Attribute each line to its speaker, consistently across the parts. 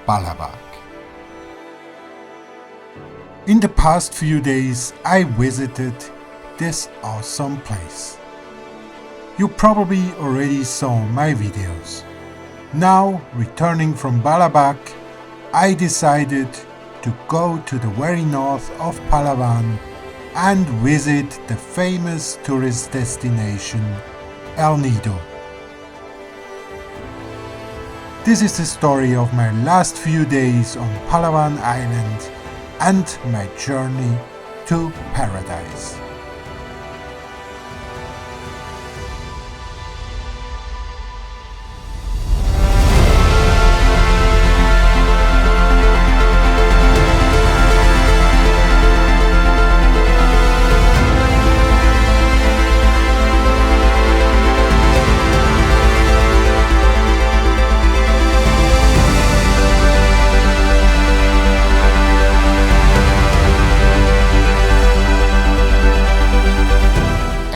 Speaker 1: Balabac. In the past few days I visited this awesome place. You probably already saw my videos. Now, returning from Balabac, I decided to go to the very north of Palawan and visit the famous tourist destination El Nido. This is the story of my last few days on Palawan Island and my journey to paradise.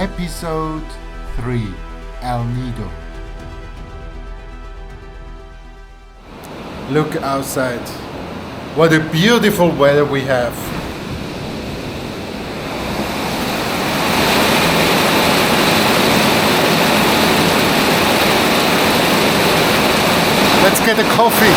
Speaker 1: Episode 3 El Nido. Look outside. What a beautiful weather we have. Let's get a coffee.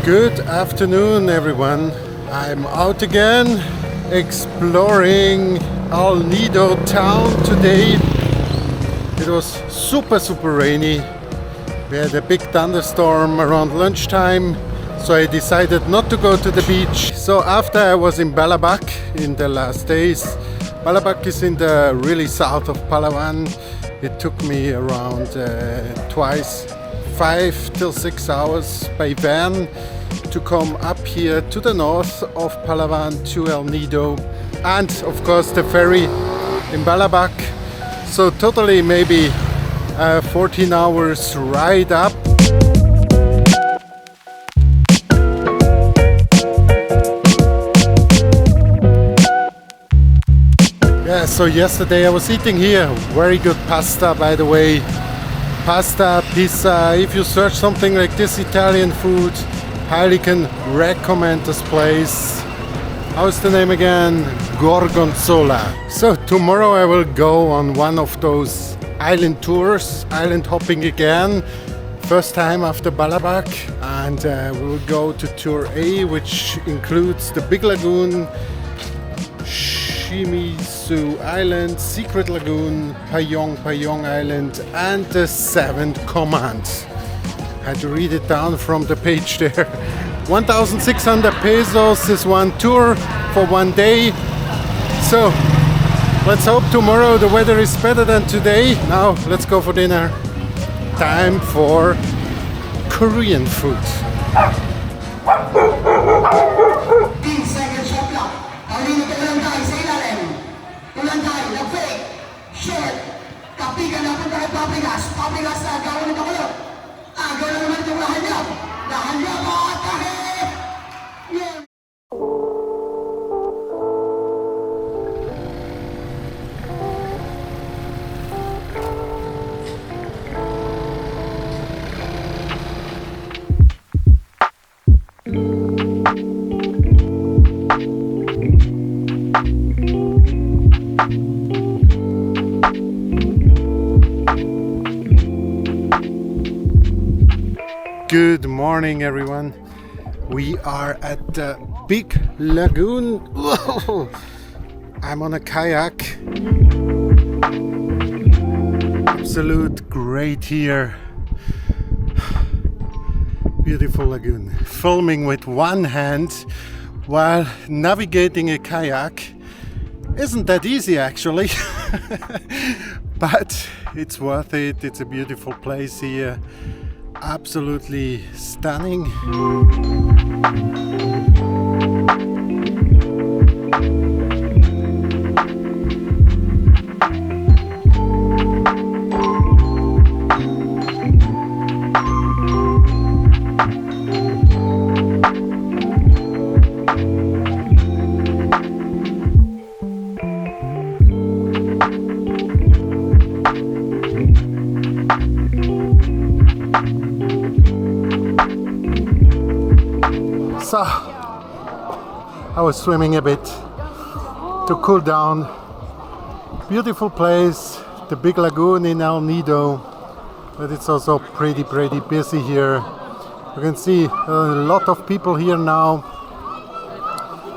Speaker 1: Good afternoon, everyone. I'm out again exploring El Nido town today. It was super rainy. We had a big thunderstorm around lunchtime, so I decided not to go to the beach. So after I was in Balabac in the last days, Balabac is in the really south of Palawan. It took me around twice 5 till 6 hours by van to come up here to the north of Palawan to El Nido, and of course the ferry in Balabac. So totally maybe 14 hours ride up. Yeah, so yesterday I was eating here very good pasta, by the way. Pasta, pizza. If you search something like this Italian food, highly can recommend this place. How's the name again? Gorgonzola. So tomorrow I will go on one of those island tours, island hopping again. First time after Balabac, and we will go to tour A, which includes the Big Lagoon, Shimizu Island, Secret Lagoon, Payong Island, and the 7th Command. I had to read it down from the page there. 1,600 pesos is one tour for one day. So let's hope tomorrow the weather is better than today. Now let's go for dinner. Time for Korean food. Good morning, everyone. We are at the Big Lagoon. Whoa. I'm on a kayak. Absolute great here. Beautiful lagoon. Filming with one hand while navigating a kayak isn't that easy, actually. But it's worth it. It's a beautiful place here. Absolutely stunning. So I was swimming a bit to cool down. Beautiful place, the Big Lagoon in El Nido, but it's also pretty busy here. You can see a lot of people here now.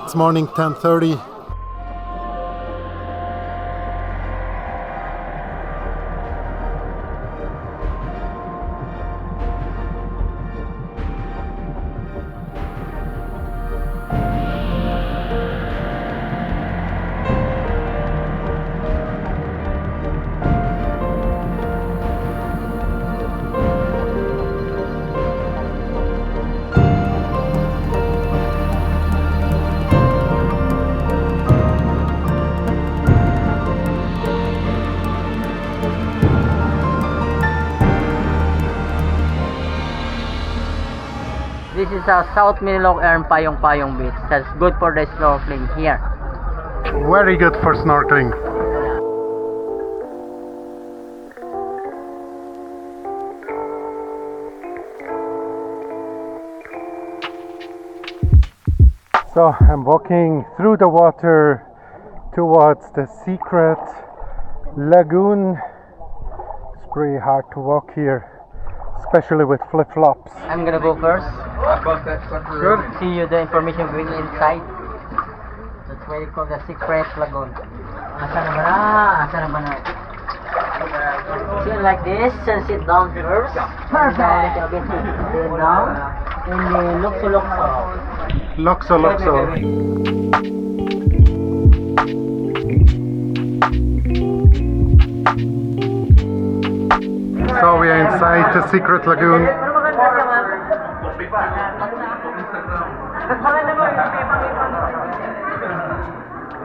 Speaker 1: It's morning 10:30.
Speaker 2: This is a South Manila Payong Beach. That's good for the snorkeling here.
Speaker 1: Very good for snorkeling. So I'm walking through the water towards the secret lagoon. It's pretty hard to walk here, especially with flip-flops.
Speaker 2: I'm gonna go first.
Speaker 1: Sure.
Speaker 2: See you the information going inside. That's why they call the secret lagoon. Asa na ba na? Asa na ba na? Sit like this and sit down first. Perfect. Sit down and then lokso.
Speaker 1: Lokso. So we are inside the secret lagoon.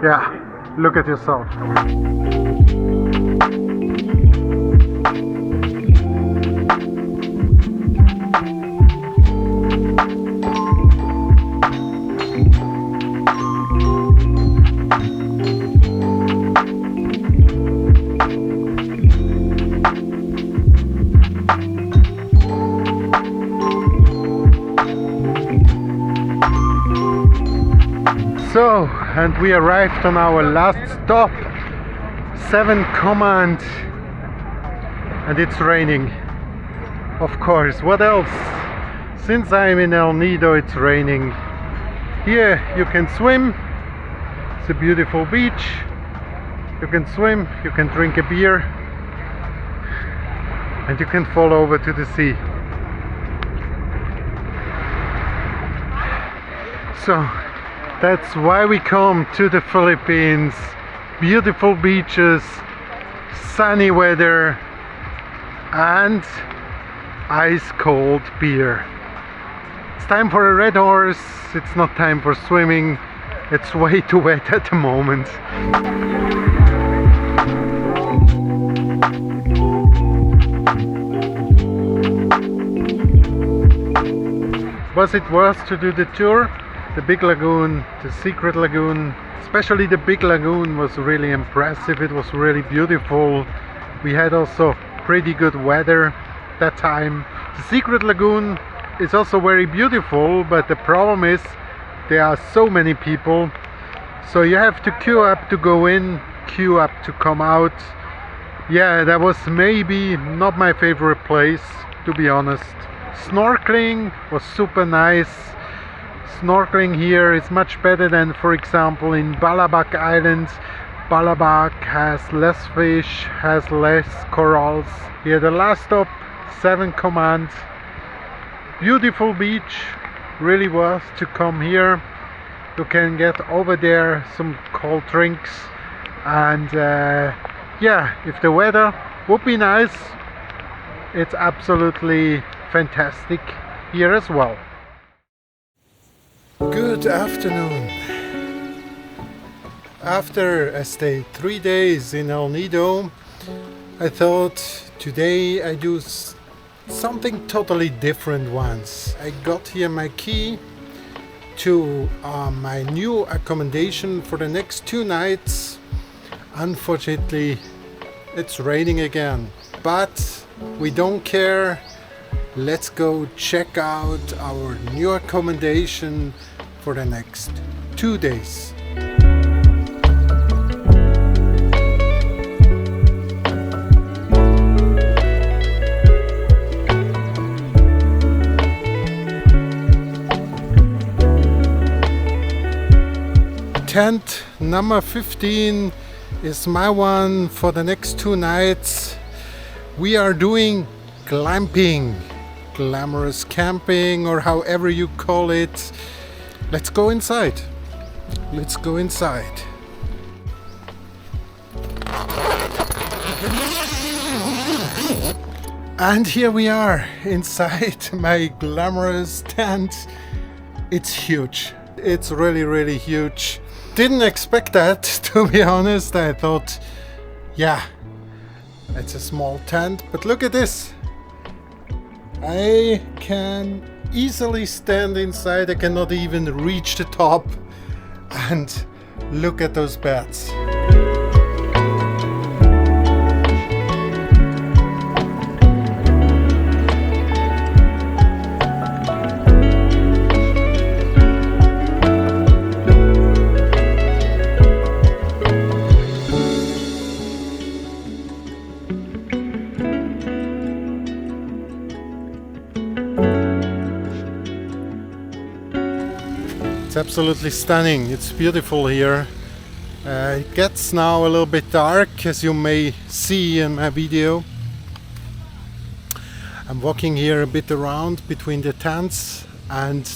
Speaker 1: Yeah, look at yourself. So, and we arrived on our last stop, 7 Command, and it's raining. Of course, what else? Since I'm in El Nido, it's raining. Here you can swim, it's a beautiful beach. You can swim, you can drink a beer, and you can fall over to the sea. So, that's why we come to the Philippines. Beautiful beaches, sunny weather, and ice cold beer. It's time for a red horse. It's not time for swimming. It's way too wet at the moment. Was it worth to do the tour? The Big Lagoon, the secret lagoon, especially the Big Lagoon was really impressive. It was really beautiful. We had also pretty good weather that time. The secret lagoon is also very beautiful, but the problem is there are so many people, so you have to queue up to go in, queue up to come out. Yeah, that was maybe not my favorite place, to be honest. Snorkeling was super nice. Snorkeling here is much better than, for example, in Balabac Island. Balabac has less fish, has less corals. Here the last stop, 7 Command. Beautiful beach, really worth to come here. You can get over there some cold drinks, and yeah, if the weather would be nice, it's absolutely fantastic here as well. Good afternoon. After I stayed 3 days in El Nido, I thought today I do something totally different once. I got here my key to my new accommodation for the next 2 nights. Unfortunately, it's raining again, but we don't care. let's go check out our new accommodation for the next 2 days. Tent number 15 is my one for the next 2 nights. We are doing glamping, glamorous camping, or however you call it. Let's go inside. Let's go inside. And here we are inside my glamorous tent. It's huge. It's really, really huge. Didn't expect that, to be honest. I thought, yeah, it's a small tent, but look at this. I can easily stand inside. I cannot even reach the top. And look at those beds. It's absolutely stunning. It's beautiful here. It gets now a little bit dark, as you may see in my video. I'm walking here a bit around between the tents, and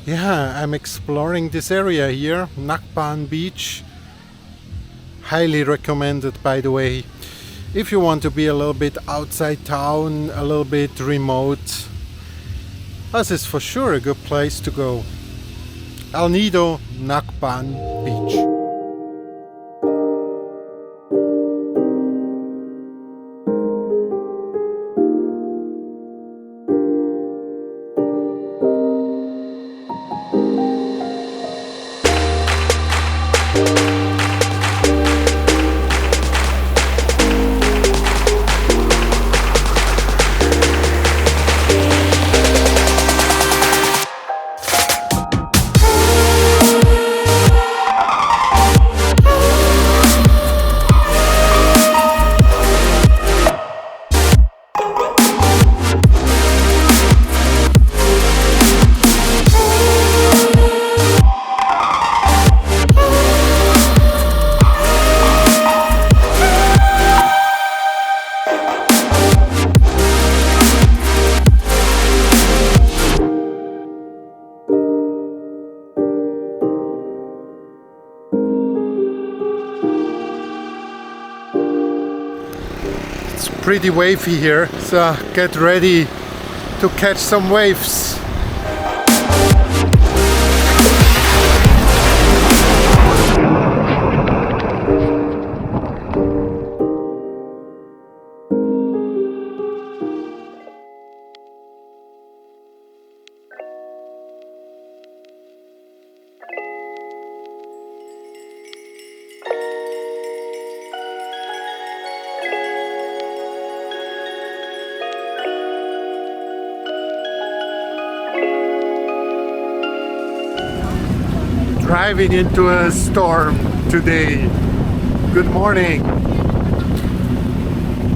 Speaker 1: yeah, I'm exploring this area here, Nacpan Beach. Highly recommended, by the way, if you want to be a little bit outside town, a little bit remote. This is for sure a good place to go. Nido Nacpan Beach. Pretty wavy here, so get ready to catch some waves. Driving into a storm today. Good morning.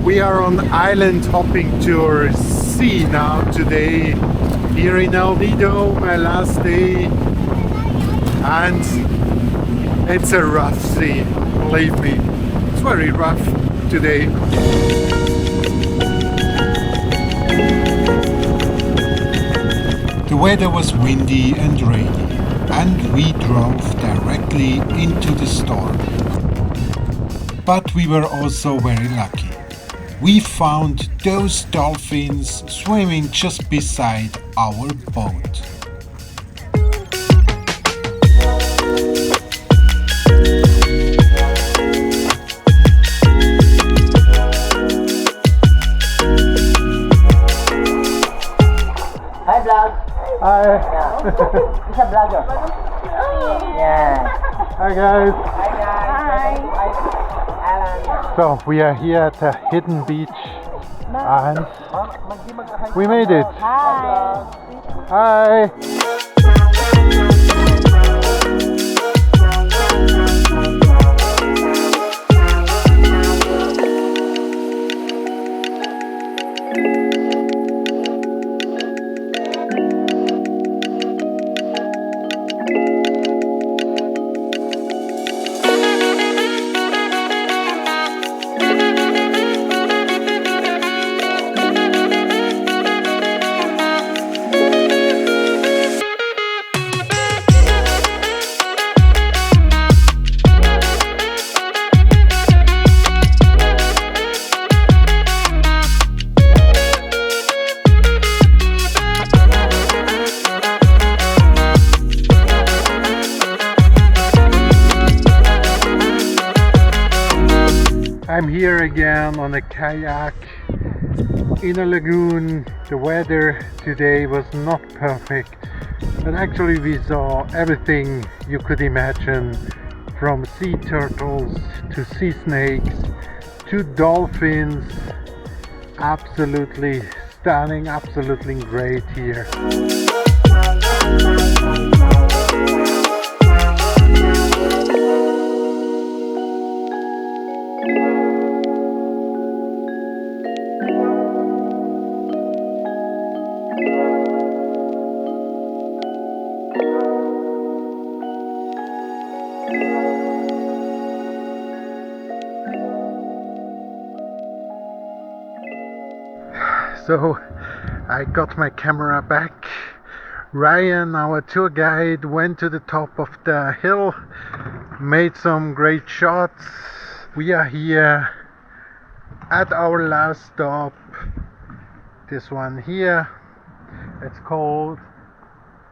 Speaker 1: We are on island hopping tour sea now today here in El Nido, my last day, and it's a rough sea, believe me. It's very rough today. The weather was windy and rainy, and we drove directly into the storm. But we were also very lucky. We found those dolphins swimming just beside our boat.
Speaker 2: Hi, vlog.
Speaker 1: Hi.
Speaker 2: Yeah. He's a vlogger. Yeah.
Speaker 1: Hi guys.
Speaker 2: Hi guys. Hi. Alan.
Speaker 1: So we are here at a hidden beach And we made it.
Speaker 2: Hi.
Speaker 1: Hi. I'm here again on a kayak in a lagoon. The weather today was not perfect, but actually we saw everything you could imagine, from sea turtles to sea snakes to dolphins. Absolutely stunning, absolutely great here. So I got my camera back. Ryan, our tour guide, went to the top of the hill, made some great shots. We are here at our last stop, this one here. It's called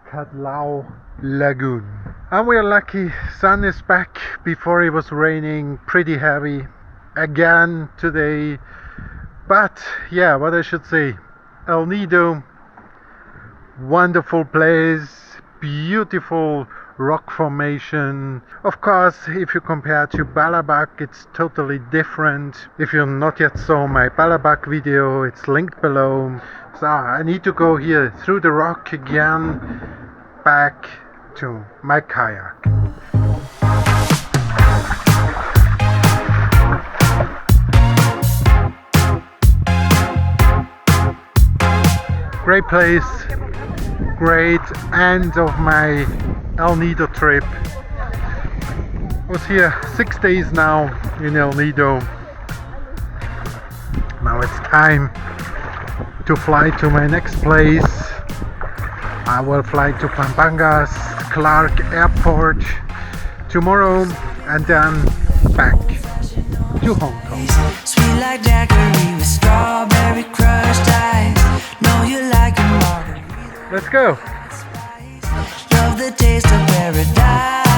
Speaker 1: Cadlao Lagoon. And we are lucky, sun is back. Before it was raining pretty heavy again today. But yeah, what I should say, El Nido, wonderful place, beautiful rock formation. Of course, if you compare to Balabac, it's totally different. If you not yet saw my Balabac video, it's linked below. So I need to go here through the rock again, back to my kayak. Great place, great end of my El Nido trip. I was here 6 days now in El Nido. Now it's time to fly to my next place. I will fly to Pampanga's Clark Airport tomorrow and then back to Hong Kong.
Speaker 3: Sweet like daiquiri with strawberry crushed ice. Know you like a margarita.
Speaker 1: Let's go.
Speaker 3: Love the taste of paradise.